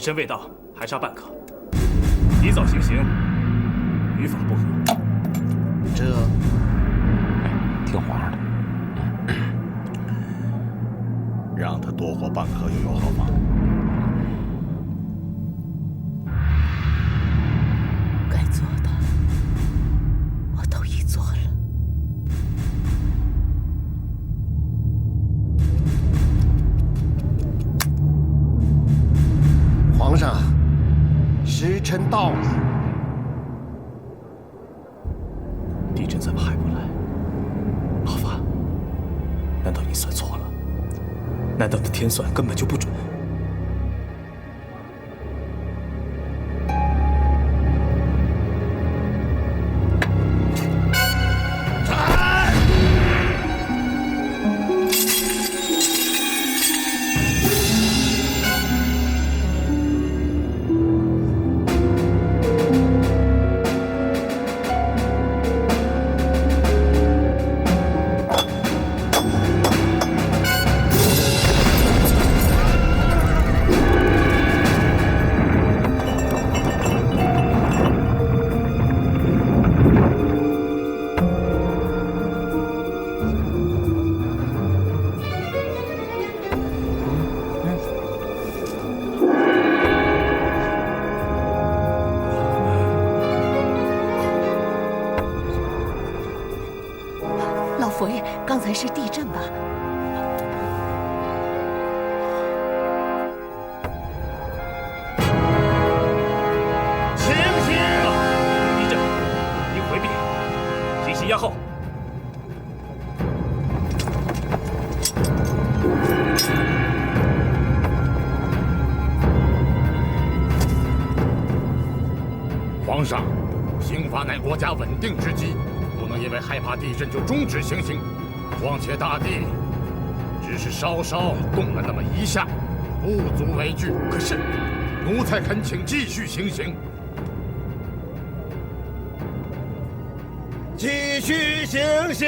辰未到，还差半刻，提早行刑，于法不合。这，听皇上的，让他多活半刻又有好吗？该做的，我都已做了。皇上，时辰到了。帝朕怎么还不来？老法，难道你算错了？难道你的天算根本就不准？老佛爷，刚才是地震吧？醒醒！地震，你回避，行刑压后。皇上，刑罚乃国家稳定之基，不能因为害怕地震就终止行刑。况且大地只是稍稍动了那么一下，不足为惧。可是，奴才恳请继续行刑。继续行刑！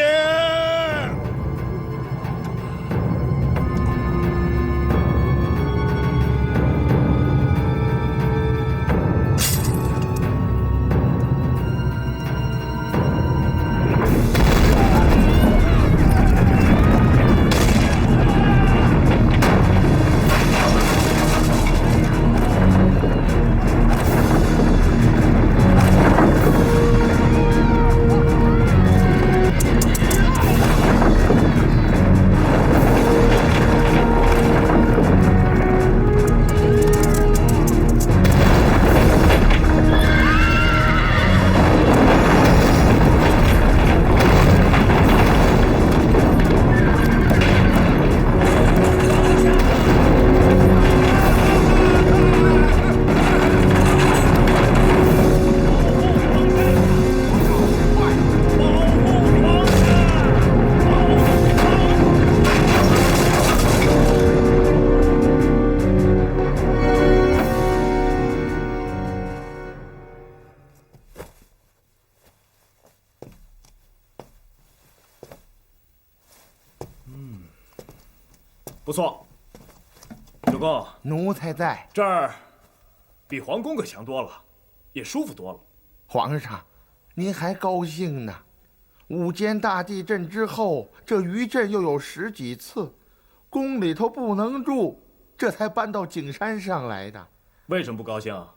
不错，主公，奴才在。这儿比皇宫可强多了，也舒服多了。皇上，您还高兴呢？午间大地震之后，这余震又有10几次，宫里头不能住，这才搬到景山上来的。为什么不高兴啊？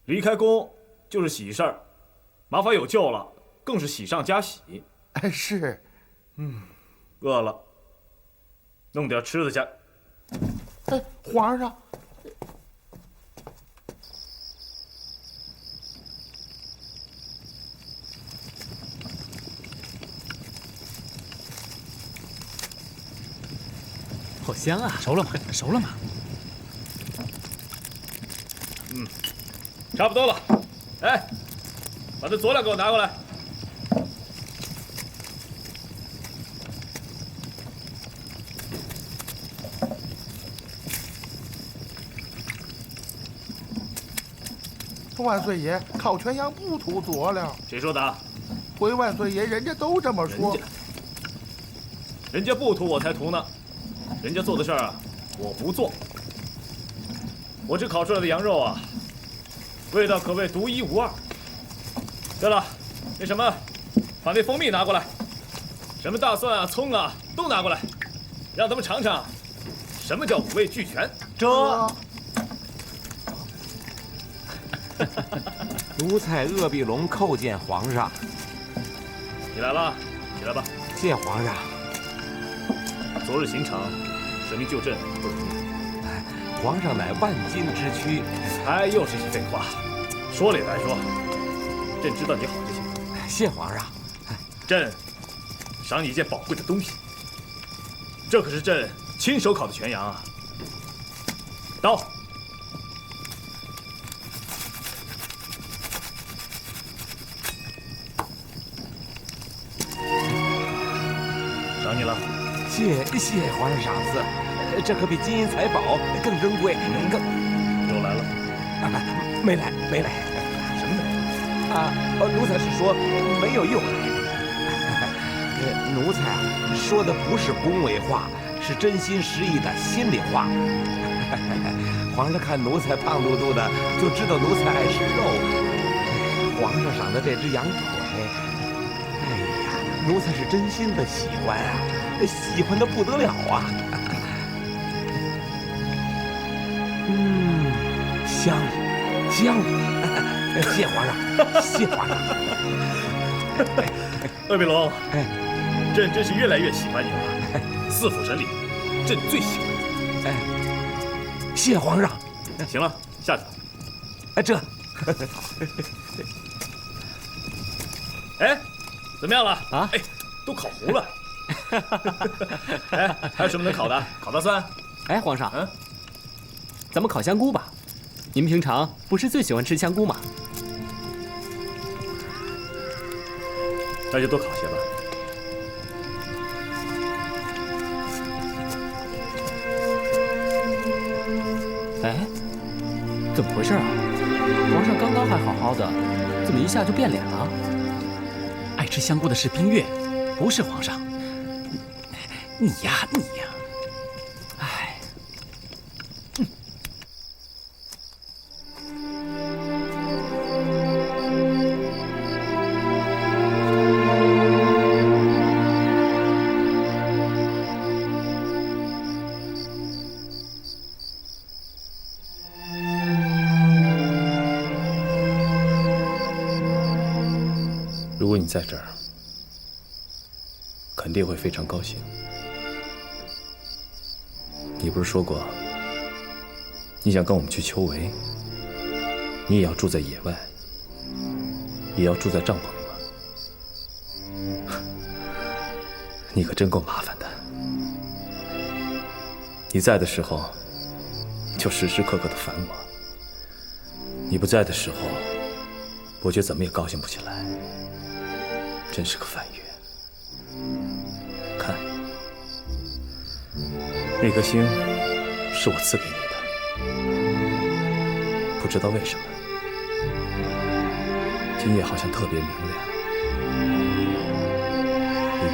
离开宫就是喜事儿，麻烦有救了，更是喜上加喜。是，饿了，弄点吃的去。皇上，好香啊！熟了吗？熟了吗？差不多了。哎，把这佐料给我拿过来。万岁爷，烤全羊不涂佐料。谁说的？回万岁爷，人家都这么说。人家不涂我才涂呢，人家做的事儿啊，我不做。我这烤出来的羊肉啊，味道可谓独一无二。对了，那什么，把那蜂蜜拿过来，什么大蒜啊、葱啊都拿过来，让他们尝尝什么叫五味俱全。奴才鄂必龙叩见皇上。你来了，起来吧。谢皇上。昨日行程，舍命救朕不容易。皇上乃万金之躯。哎，又是些废话。说理来说，朕知道你好就行。谢皇上。朕赏你一件宝贵的东西，这可是朕亲手烤的全羊啊！刀。赏你了。谢皇上赏赐，这可比金银财宝更珍贵，更。又来了？没来。什么没来？奴才是说没有又来。奴才啊，说的不是恭维话，是真心实意的心里话。皇上看奴才胖嘟嘟的，就知道奴才爱吃肉。皇上赏的这只羊腿，哎呀，奴才是真心的喜欢啊，喜欢的不得了啊。香。谢皇上，谢皇上。鄂必龙，朕真是越来越喜欢你了。四府城里，朕最喜欢你。谢皇上。行了，下去吧。这。哎，怎么样了？啊？哎，都烤糊了。哎，还有什么能烤的？烤大蒜。哎，皇上，咱们烤香菇吧。您平常不是最喜欢吃香菇吗？那就多烤些吧。哎，怎么回事啊？皇上刚刚还好好的，怎么一下就变脸了？爱吃香菇的是冰月，不是皇上。你呀。哎。如果你在这儿，肯定会非常高兴。你不是说过，你想跟我们去秋围，你也要住在野外，也要住在帐篷里吗？你可真够麻烦的。你在的时候，就时时刻刻的烦我；你不在的时候，我却怎么也高兴不起来。真是个反月。看，那颗星是我赐给你的，不知道为什么，今夜好像特别明亮。月，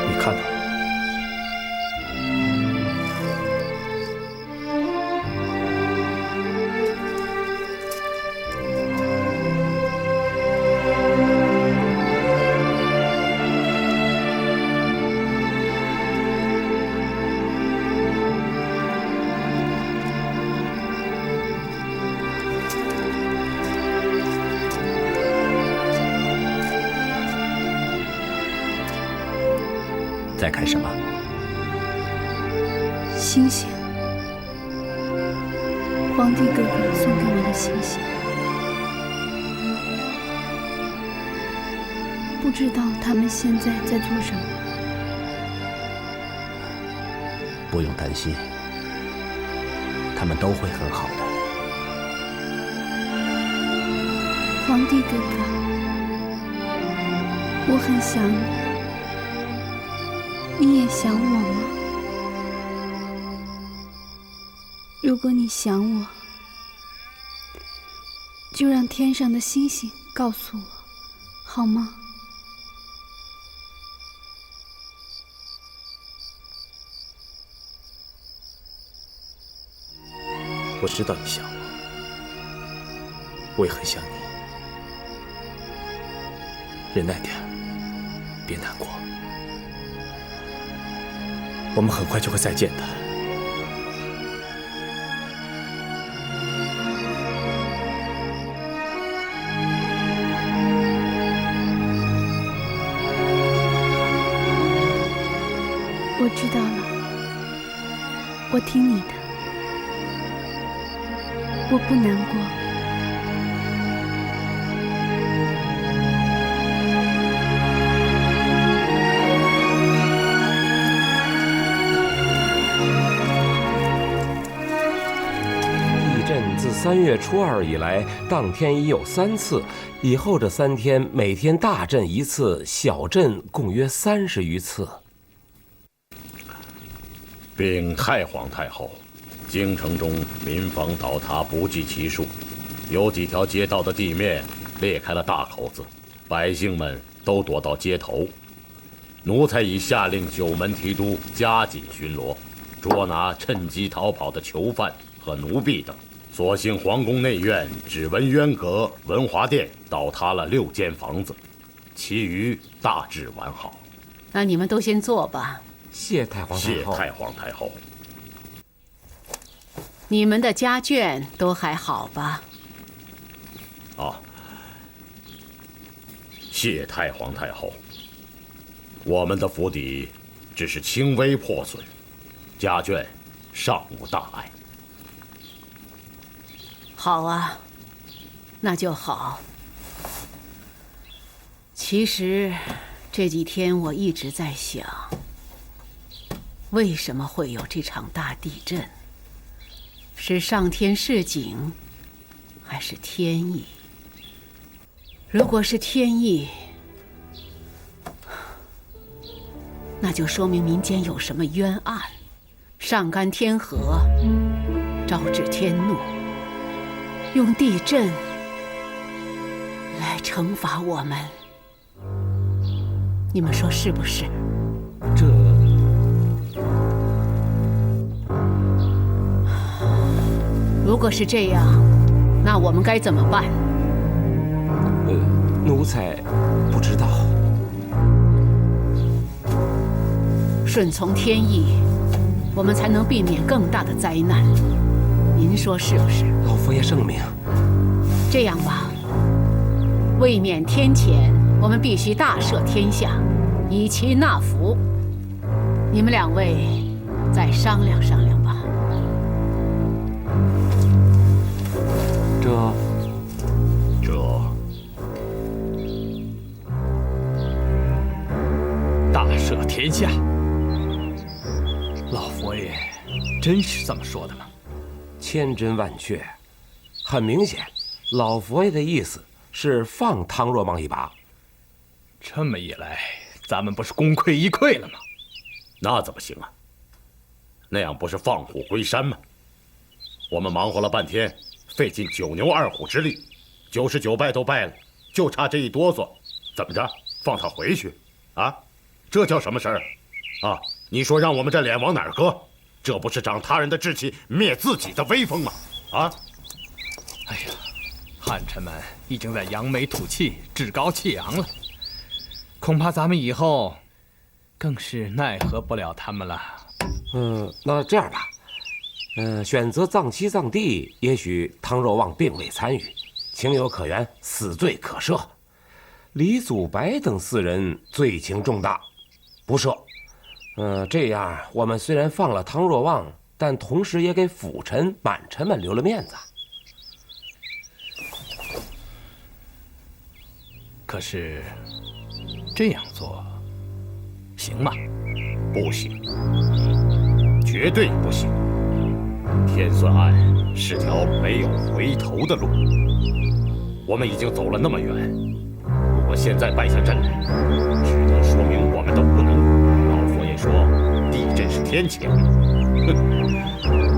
你看到了？在看什么？星星，皇帝哥哥送给我的星星，不知道他们现在在做什么。不用担心，他们都会很好的。皇帝哥哥，我很想你。你也想我吗？如果你想我，就让天上的星星告诉我，好吗？我知道你想我，我也很想你。忍耐点，别难过，我们很快就会再见的。我知道了，我听你的，我不难过。地震自3月初2以来，当天已有3次，以后这3天每天大震1次，小震共约30余次。禀太皇太后，京城中民房倒塌不计其数，有几条街道的地面裂开了大口子，百姓们都躲到街头。奴才已下令9门提督加紧巡逻，捉拿趁机逃跑的囚犯和奴婢等。所幸皇宫内院只闻渊阁、文华殿倒塌了6间房子，其余大致完好。那你们都先坐吧。谢太皇太后。谢太皇太后。你们的家眷都还好吧？啊，谢太皇太后。我们的府邸只是轻微破损，家眷尚无大碍。好啊，那就好。其实这几天我一直在想，为什么会有这场大地震？是上天示警，还是天意？如果是天意，那就说明民间有什么冤案，上干天和，招致天怒，用地震来惩罚我们。你们说是不是？如果是这样，那我们该怎么办？奴才不知道。顺从天意，我们才能避免更大的灾难。您说是不是？老佛爷圣明。这样吧，为免天谴，我们必须大赦天下，以其纳福。你们2位再商量商量吧。大赦天下，老佛爷真是这么说的吗？千真万确，很明显，老佛爷的意思是放汤若望一把。这么一来，咱们不是功亏一篑了吗？那怎么行啊？那样不是放虎归山吗？我们忙活了半天，费尽9牛2虎之力，99败都败了，就差这一哆嗦，怎么着？放他回去？啊？这叫什么事儿？啊？你说让我们这脸往哪儿搁？这不是长他人的志气，灭自己的威风吗？啊！哎呀，汉臣们已经在扬眉吐气、趾高气扬了，恐怕咱们以后更是奈何不了他们了。那这样吧，选择葬妻葬弟，也许汤若望并未参与，情有可原，死罪可赦。李祖白等4人罪情重大，不赦。这样我们虽然放了汤若望，但同时也给辅臣、满臣们留了面子。可是这样做行吗？不行，绝对不行。天算案是条没有回头的路，我们已经走了那么远，如果现在败下阵来，只能说明我们的无能。老佛爷说地震是天谴，哼，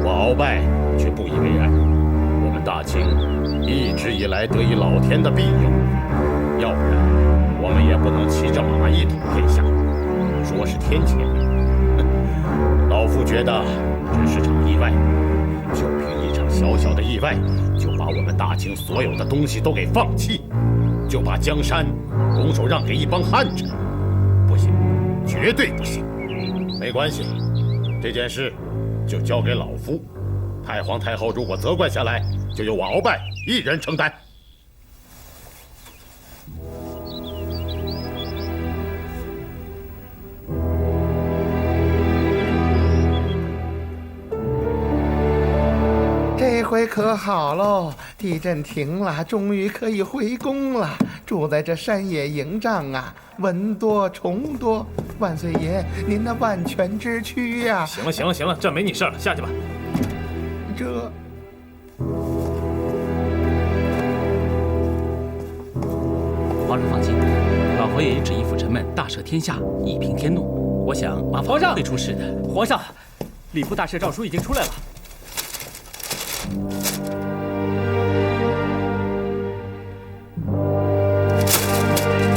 我鳌拜却不以为然。我们大清一直以来得以老天的庇佑，要不然我们也不能骑着马一统天下。说是天谴，老夫觉得只是场意外，就凭一场小小的意外就把我们大清所有的东西都给放弃，就把江山拱手让给一帮汉臣，不行，绝对不行。没关系，这件事就交给老夫。太皇太后如果责怪下来，就由我鳌拜一人承担。这回可好喽，地震停了，终于可以回宫了。住在这山野营帐啊，蚊多虫多。万岁爷，您那万全之躯呀！行了行了行了，这没你事儿了，下去吧。这。皇上放心，老佛爷也旨意辅臣们大赦天下，以平天怒。我想马法不会出事的。皇上，礼部大赦诏书已经出来了。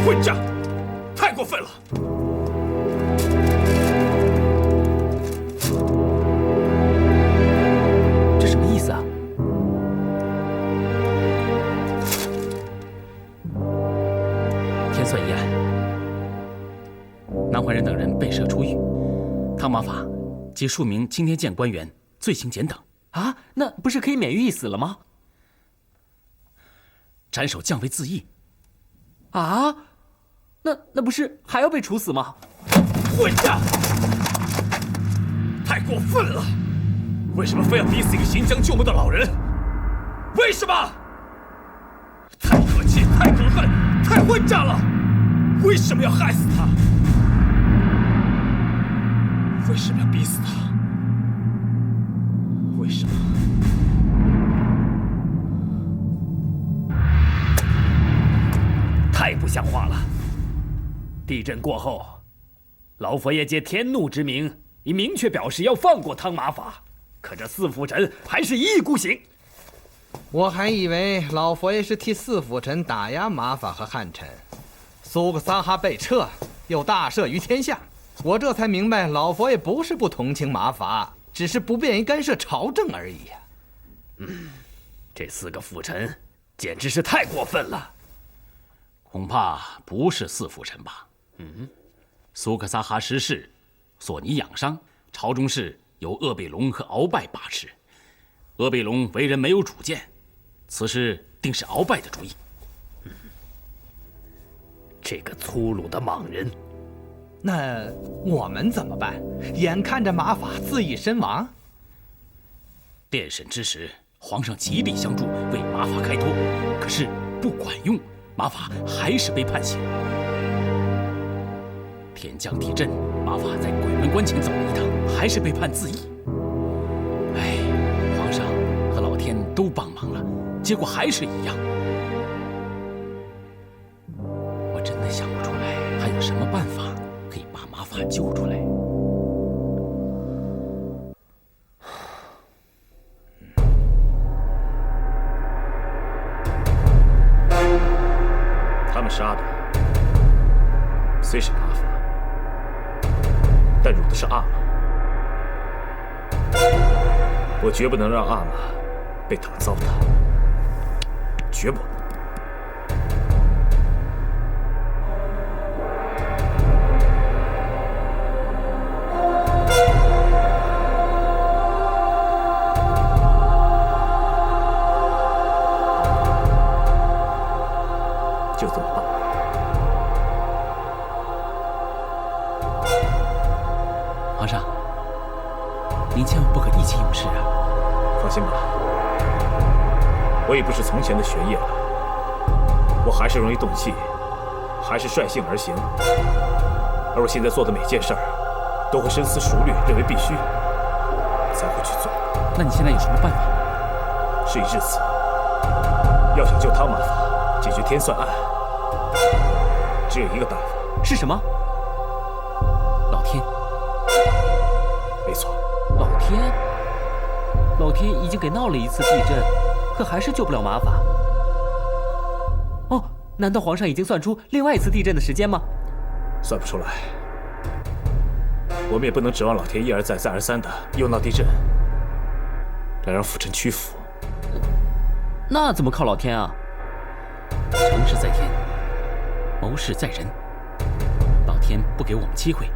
混账！太过分了！这什么意思啊？天算一案，南怀仁等人被赦出狱，汤马法及数名青天监官员罪行减等。啊，那不是可以免于一死了吗？斩首降为自缢。啊，那不是还要被处死吗？混账！太过分了！为什么非要逼死一个行将就木的老人？为什么？太可气，太可恨，太混账了！为什么要害死他？为什么要逼死他？为什么？太不像话了！地震过后，老佛爷借天怒之名，已明确表示要放过汤马法，可这四辅臣还是一意孤行。我还以为老佛爷是替四辅臣打压马法和汉臣，苏格萨哈被撤，又大赦于天下，我这才明白老佛爷不是不同情马法，只是不便于干涉朝政而已呀。这四个辅臣简直是太过分了。恐怕不是四辅臣吧？苏克萨哈失势，索尼养伤，朝中事由鄂贝龙和鳌拜把持。鄂贝龙为人没有主见，此事定是鳌拜的主意。这个粗鲁的莽人，那我们怎么办？眼看着马法自缢身亡。殿审之时，皇上极力相助，为马法开脱，可是不管用，马法还是被判刑。天降地震，马法在鬼门关前走了一趟，还是被判自缢。哎，皇上和老天都帮忙了，结果还是一样。我真的想不出来还有什么办法可以把马法救出来。他们杀的虽是马法，但辱的是阿玛。我绝不能让阿玛被他们糟蹋，绝不。就这么办。皇上，您千万不可意气用事啊！放心吧，我已不是从前的玄烨了，我还是容易动气，还是率性而行。而我现在做的每件事儿，都会深思熟虑，认为必须，才会去做。那你现在有什么办法？事已至此，要想救汤马法，解决天算案，只有一个办法。是什么？老天。没错。老天已经给闹了一次地震，可还是救不了马法。哦，难道皇上已经算出另外一次地震的时间吗？算不出来。我们也不能指望老天一而再再而三的又闹地震，来让辅臣屈服。那怎么靠老天啊？成事在天，谋事在人。老天不给我们机会，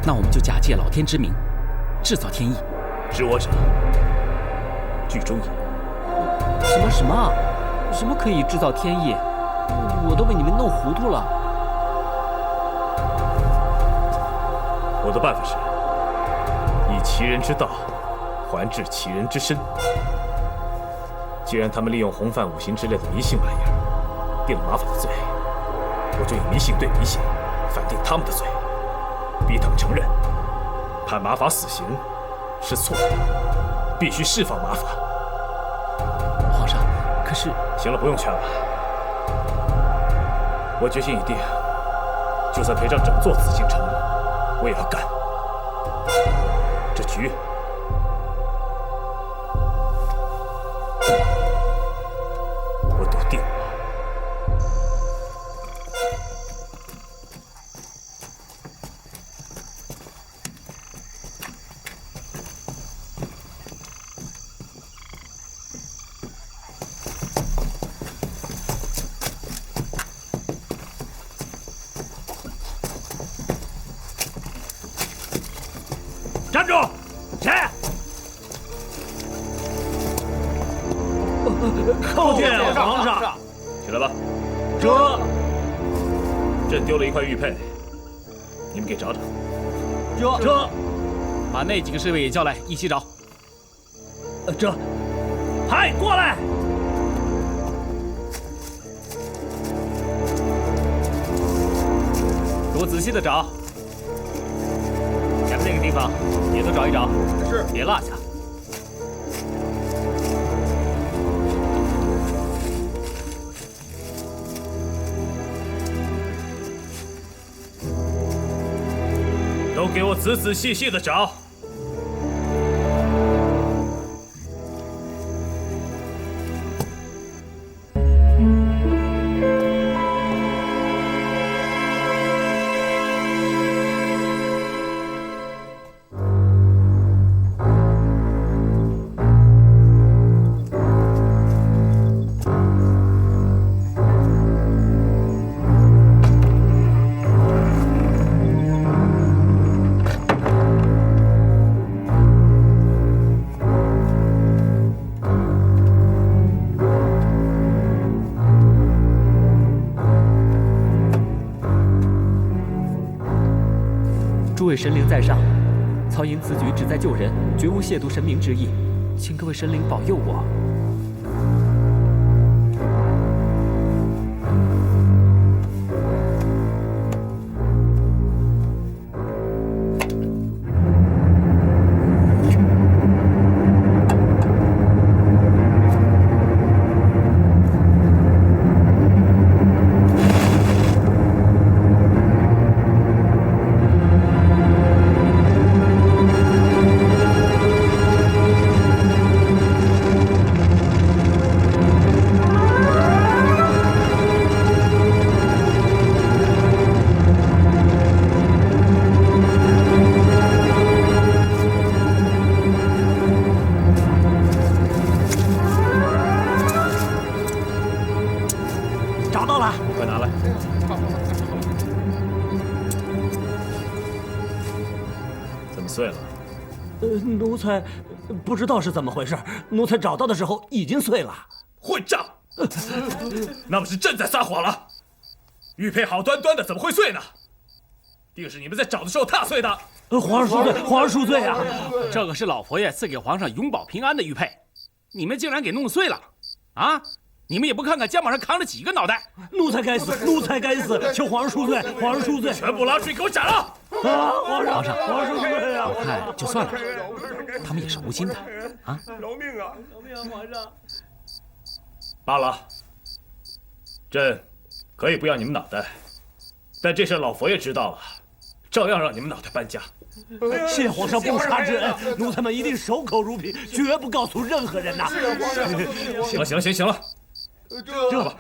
那我们就假借老天之名，制造天意。知我者，剧中也。什么可以制造天意？我都被你们弄糊涂了。我的办法是，以其人之道，还治其人之身。既然他们利用红范五行之类的迷信玩意儿，定了马法的罪，我就以迷信对迷信，反定他们的罪，逼他们承认，判马法死刑是错的，必须释放马法。皇上，可是……行了，不用劝了。我决心已定，就算赔上整座紫禁城，我也要干。这局，我赌定了。站住！谁？叩见皇上。起来吧。朕丢了一块玉佩，你们给找找。这，把那几个侍卫也叫来，一起找。嗨，过来！给我仔细的找。前面那个地方也都找一找，是，别落下。都给我仔仔细细的找。诸位神灵在上，曹营此举旨在救人，绝无亵渎神明之意，请各位神灵保佑我。碎了。奴才不知道是怎么回事，奴才找到的时候已经碎了。混账！那么是朕在撒谎了。玉佩好端端的，怎么会碎呢？定是你们在找的时候踏碎的。皇上恕罪，皇上恕罪啊！这个是老佛爷赐给皇上永保平安的玉佩，你们竟然给弄碎了啊！你们也不看看肩膀上扛着几个脑袋！奴才该死，奴才该死！求皇上恕罪，皇上恕罪！全部拉出去给我斩了！啊，皇上，皇上恕罪啊！我看就算了，他们也是无心的啊！饶命啊！饶命啊，皇上！罢了，朕可以不要你们脑袋，但这事老佛爷知道了，照样让你们脑袋搬家。谢皇上不杀之恩，奴才们一定守口如瓶，绝不告诉任何人呐！行了，行了，行了。这吧，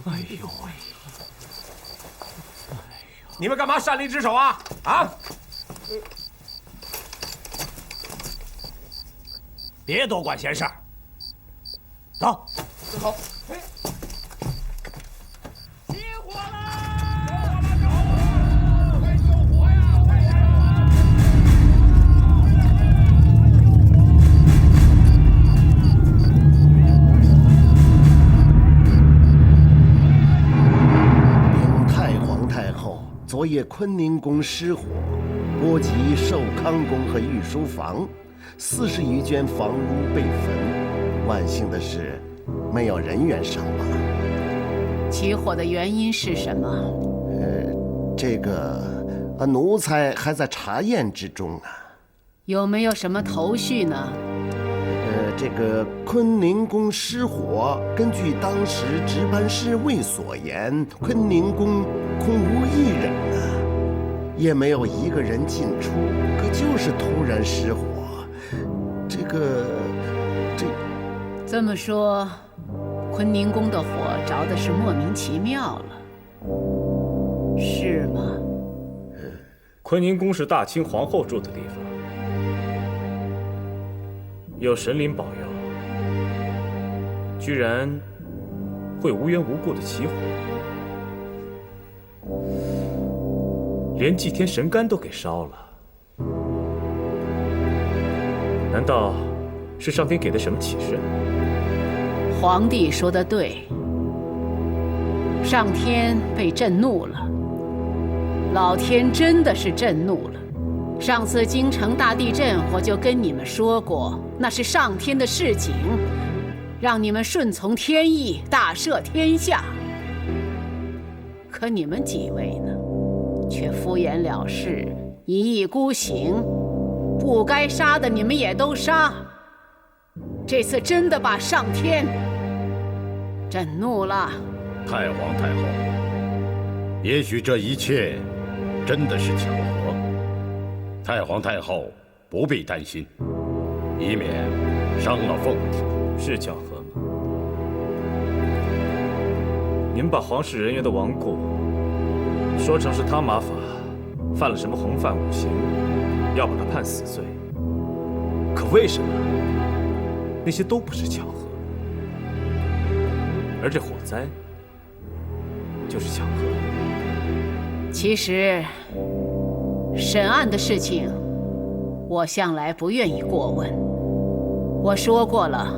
哎呦喂！你们干嘛擅离职守啊？啊！别多管闲事儿。走，好。昨夜坤宁宫失火，波及寿康宫和御书房，40余间房屋被焚。万幸的是，没有人员伤亡。起火的原因是什么？这个奴才还在查验之中啊。有没有什么头绪呢？这个坤宁宫失火，根据当时值班侍卫所言，坤宁宫空无一人啊，也没有一个人进出，可就是突然失火。这么说，坤宁宫的火着的是莫名其妙了，是吗？坤宁宫是大清皇后住的地方。有神灵保佑，居然会无缘无故的起火，连祭天神杆都给烧了。难道是上天给的什么启示？皇帝说得对，上天被震怒了，老天真的是震怒了。上次京城大地震，我就跟你们说过，那是上天的示警，让你们顺从天意，大赦天下。可你们几位呢，却敷衍了事，一意孤行，不该杀的你们也都杀。这次真的把上天震怒了。太皇太后，也许这一切真的是巧合。太皇太后不必担心，以免伤了凤体。是巧合吗？你们把皇室人员的亡故说成是汤马法犯了什么洪范五刑，要把他判死罪。可为什么那些都不是巧合，而这火灾就是巧合？其实审案的事情，我向来不愿意过问。我说过了，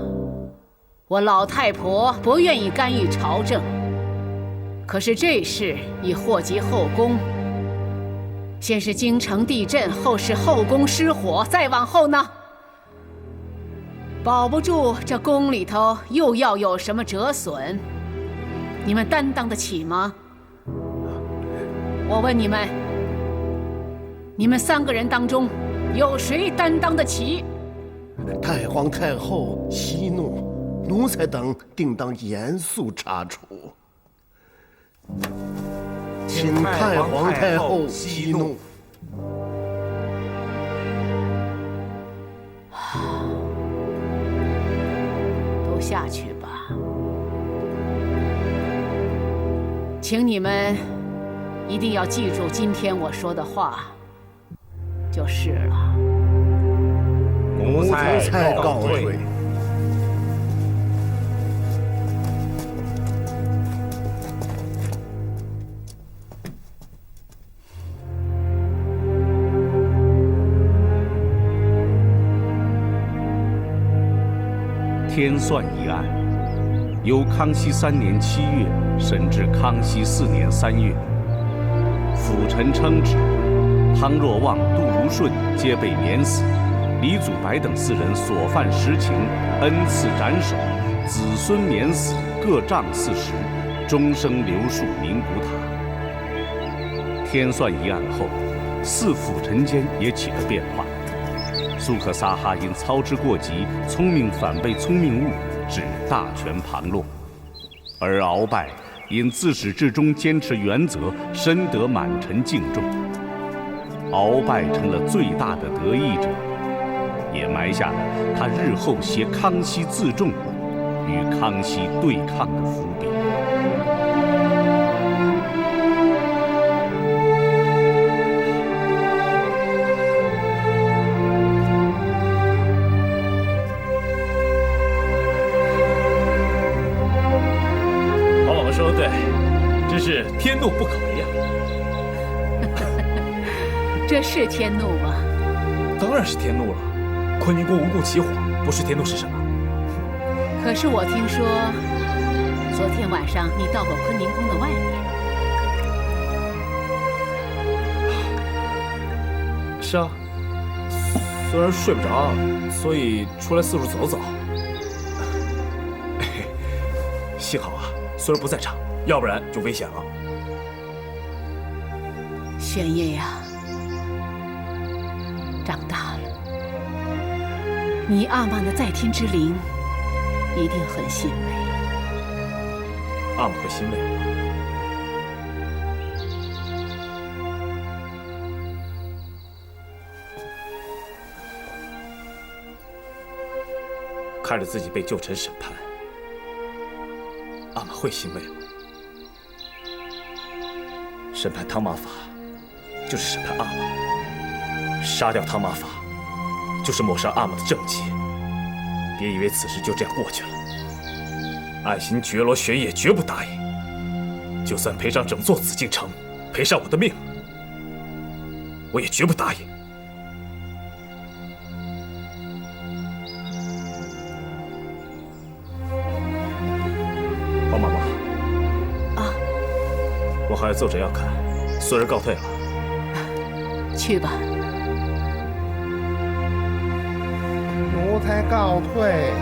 我老太婆不愿意干预朝政。可是这事已祸及后宫，先是京城地震，后是后宫失火，再往后呢，保不住这宫里头又要有什么折损，你们担当得起吗？我问你们，你们3个人当中，有谁担当得起？太皇太后息怒，奴才等定当严肃查处。请太皇太后息怒。都下去吧，请你们一定要记住今天我说的话，就是了。奴才告退。天算一案，由康熙3年7月审至康熙4年3月，辅臣称旨，汤若望、杜如顺皆被免死，李祖白等4人所犯实情，恩赐斩首，子孙免死，各杖40，终生留树宁古塔。天算一案后，4辅臣间也起了变化。苏克萨哈因操之过急，聪明反被聪明误，致大权旁落；而鳌拜因自始至终坚持原则，深得满臣敬重。鳌拜成了最大的得益者，也埋下了他日后携康熙自重与康熙对抗的伏笔。这是天怒吗？当然是天怒了。坤宁宫无故起火，不是天怒是什么？可是我听说，昨天晚上你到过坤宁宫的外面。是啊，虽然睡不着，所以出来四处走走。幸好啊，孙儿不在场，要不然就危险了。玄烨呀，长大了，你阿玛的在天之灵一定很欣慰。阿玛会欣慰吗？看着自己被旧臣审判，阿玛会欣慰吗？审判汤马法，就是审判阿玛；杀掉汤马法，就是抹杀阿玛的政绩。别以为此事就这样过去了。爱新觉罗玄烨绝不答应，就算赔上整座紫禁城，赔上我的命，我也绝不答应。黄妈妈，啊，我还要奏诊要看，孙儿告退了。去吧。奴才告退。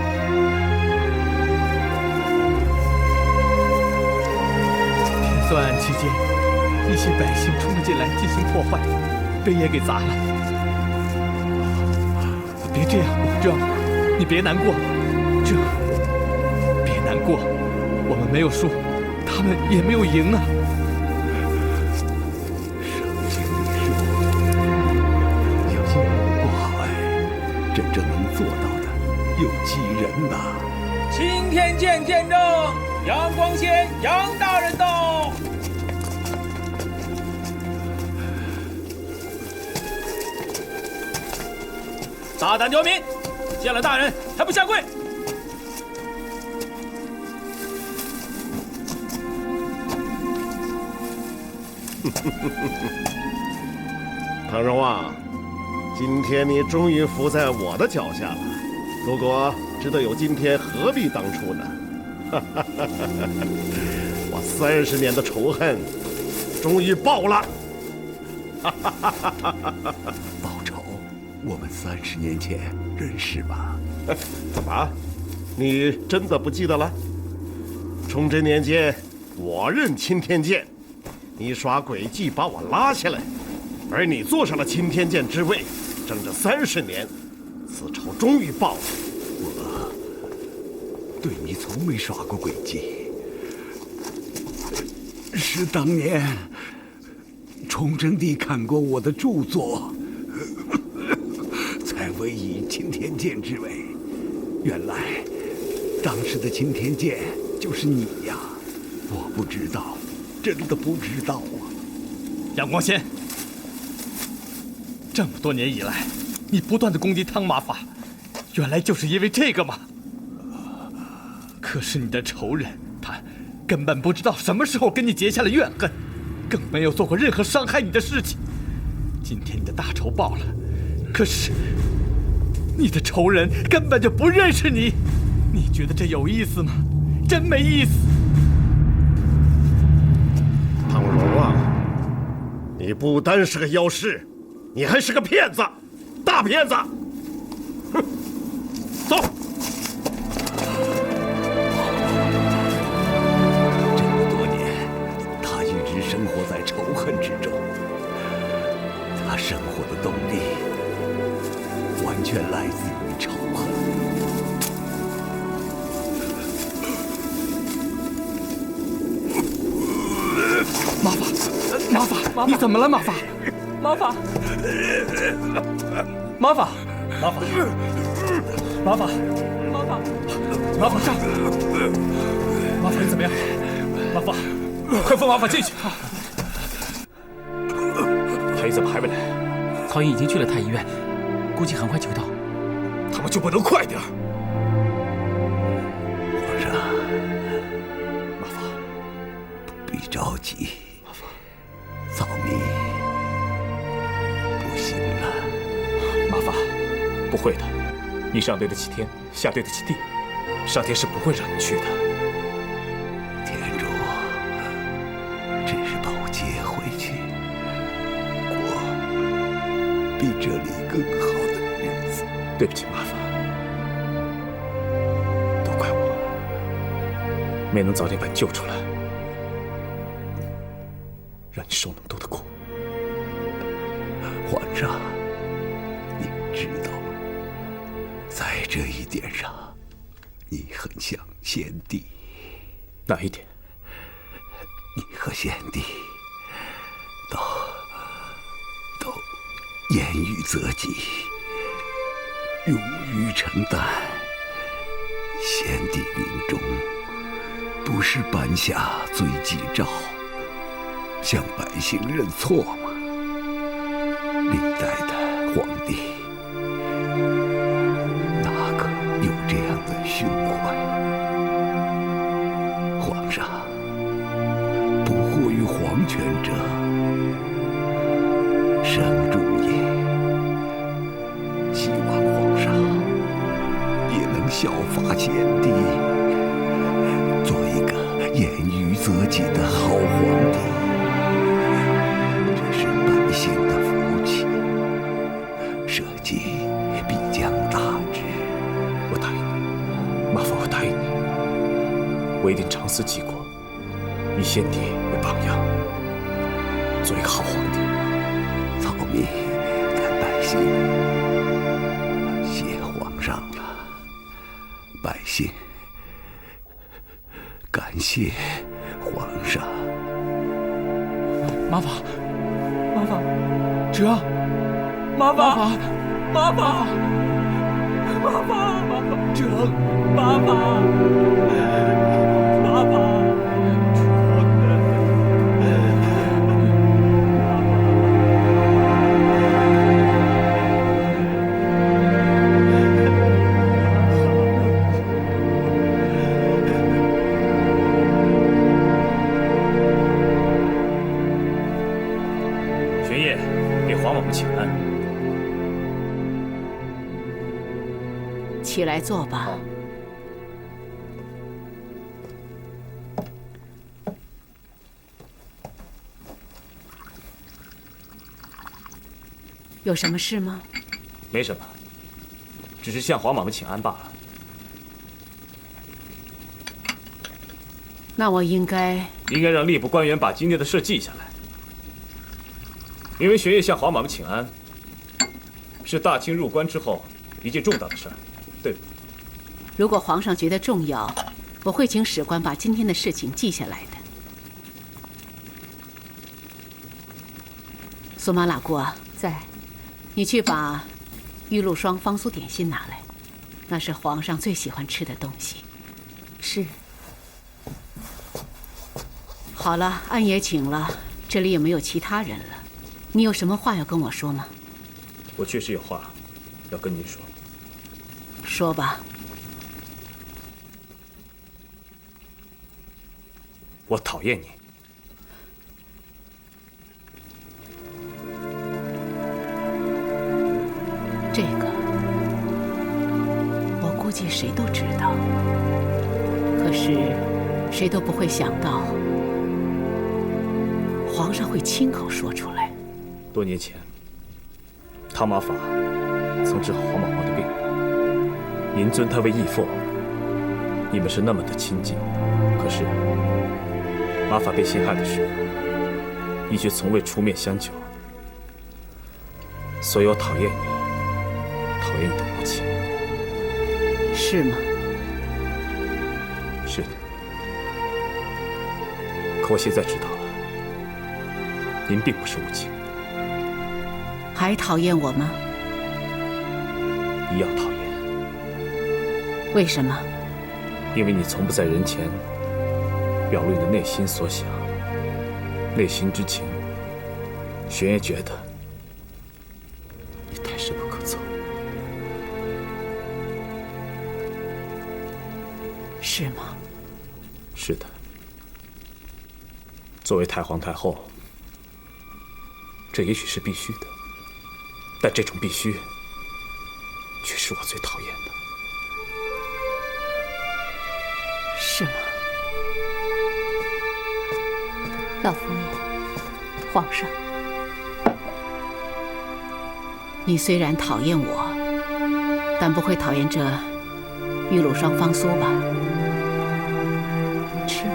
天算案期间，一些百姓冲了进来进行破坏，碑也给砸了。别这样，你别难过，别难过，我们没有输，他们也没有赢啊。真正能做到的有几人呐？青天剑见证，杨光先杨大人到。大胆刁民，见了大人还不下跪！唐荣旺，今天你终于伏在我的脚下了。如果知道有今天，何必当初呢？我30年的仇恨终于报了。报仇？我们30年前认识吧？怎么？你真的不记得了？崇祯年间，我任钦天监，你耍诡计把我拉下来，而你坐上了钦天监之位，整整30年，此仇终于报了。我对你从没耍过诡计，是当年崇祯帝看过我的著作，才委以钦天监之位。原来当时的钦天监就是你呀！我不知道，真的不知道啊！杨光先，这么多年以来，你不断的攻击汤马法，原来就是因为这个吗？可是你的仇人，他根本不知道什么时候跟你结下了怨恨，更没有做过任何伤害你的事情。今天你的大仇报了，可是你的仇人根本就不认识你，你觉得这有意思吗？真没意思。唐荣啊，你不单是个妖师，你还是个骗子，大骗子！哼，走。这么多年，他一直生活在仇恨之中，他生活的动力完全来自于仇恨。马法，你怎么了，马法？马法，马法，马法，马法，马法上，马法你怎么样？马法，快放马法进去。太医怎么还没来？曹营已经去了太医院，估计很快就会到。他们就不能快点？皇上，马法，不必着急。草民不不会的，你上对得起天，下对得起地，上天是不会让你去的。天主只是把我接回去，过比这里更好的日子。对不起，麻烦，都怪我，没能早点把你救出来，让你受那么多的苦。皇上，你知道吗？在这一点上，你很像先帝。哪一点？你和先帝都严于责己，勇于承担。先帝临终不是颁下罪己诏，向百姓认错吗？历代的皇帝哪个有这样的胸怀？皇上，不惑于皇权者，生主也。希望皇上也能效法先帝，做一个严于责己的好皇帝。这是百姓的福气，社稷必将大治。我答应你，麻烦我答应你，我一定长思济国，以先帝为榜样，做一个好皇帝。草民跟百姓谢皇上了，百姓感谢皇上。麻烦，哲，麻烦，哲，麻烦。玄烨，给皇某们请安。起来坐吧。有什么事吗？没什么，只是向皇某们请安罢了。那我应该让吏部官员把今天的事记下来，因为玄烨向皇某们请安，是大清入关之后一件重大的事儿，对不对？如果皇上觉得重要，我会请史官把今天的事情记下来的。苏麻喇姑在，你去把玉露霜芳酥点心拿来，那是皇上最喜欢吃的东西。是。好了，安也请了，这里也没有其他人了。你有什么话要跟我说吗？我确实有话要跟您说。说吧。我讨厌你。这个，我估计谁都知道，可是谁都不会想到，皇上会亲口说出来。多年前，汤马法曾治好黄毛毛的病，您尊他为义父，你们是那么的亲近。可是，马法被陷害的时候，你却从未出面相救，所以我讨厌你，讨厌你的无情。是吗？是的。可我现在知道了，您并不是无情。还讨厌我吗？一样讨厌。为什么？因为你从不在人前表露你的内心所想、内心之情。玄烨觉得你太深不可测。是吗？是的。作为太皇太后，这也许是必须的，但这种必须却是我最讨厌的。是吗？老佛爷，皇上，你虽然讨厌我，但不会讨厌这玉露双方酥吧？吃吧。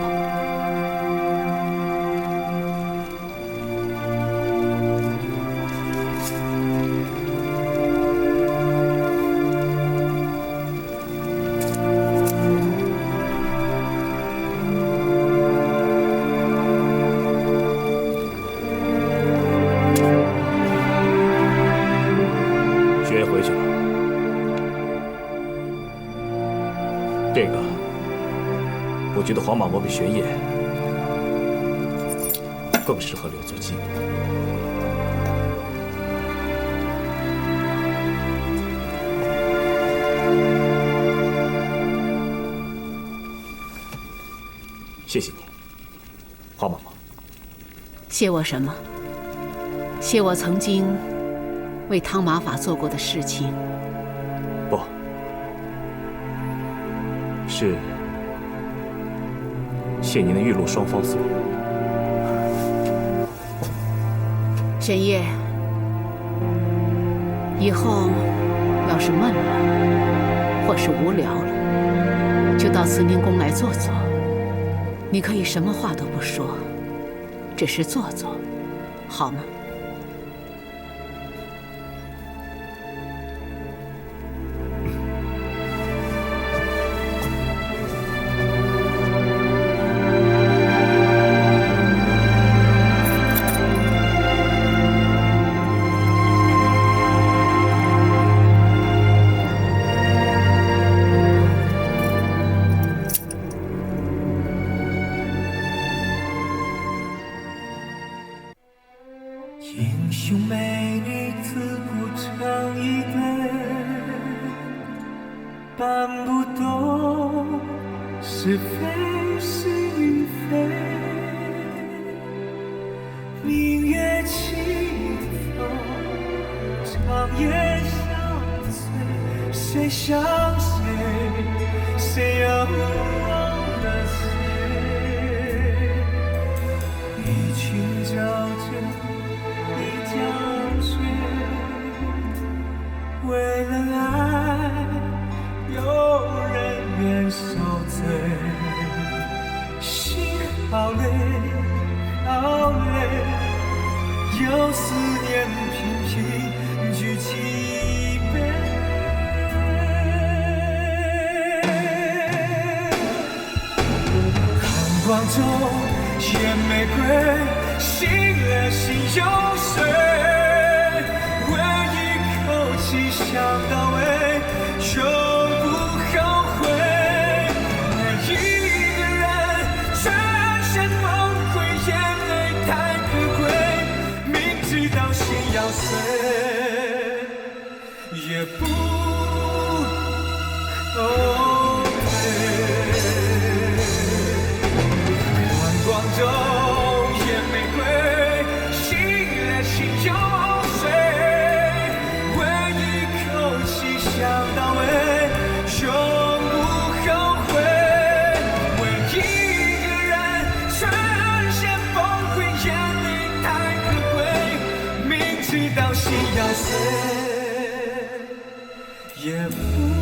学回去了。这个，我觉得黄马魔比玄烨更适合留作纪念。谢谢你，黄妈妈。谢我什么？谢我曾经为汤马法做过的事情。不，是谢您的玉露双方酥。玄烨，以后要是闷了，或是无聊了，就到慈宁宫来坐坐。你可以什么话都不说，只是坐坐，好吗？英雄美女自古成一对，办不懂是非是与非。明月清风，长夜相随，谁想谁，谁又忘了谁？一群沼泽。江水，为了爱，有人愿受罪，心好累，好累，有思念频频举起杯。寒光中，野玫瑰。醒了心有水，为一口气想到尾，永不后悔。每一个人转身崩溃，眼泪太可贵，明知道心要碎，也不后退。寒光中。想到尾，永不后悔。为一个人转身崩溃，眼泪太可贵，明知道心要碎，也不。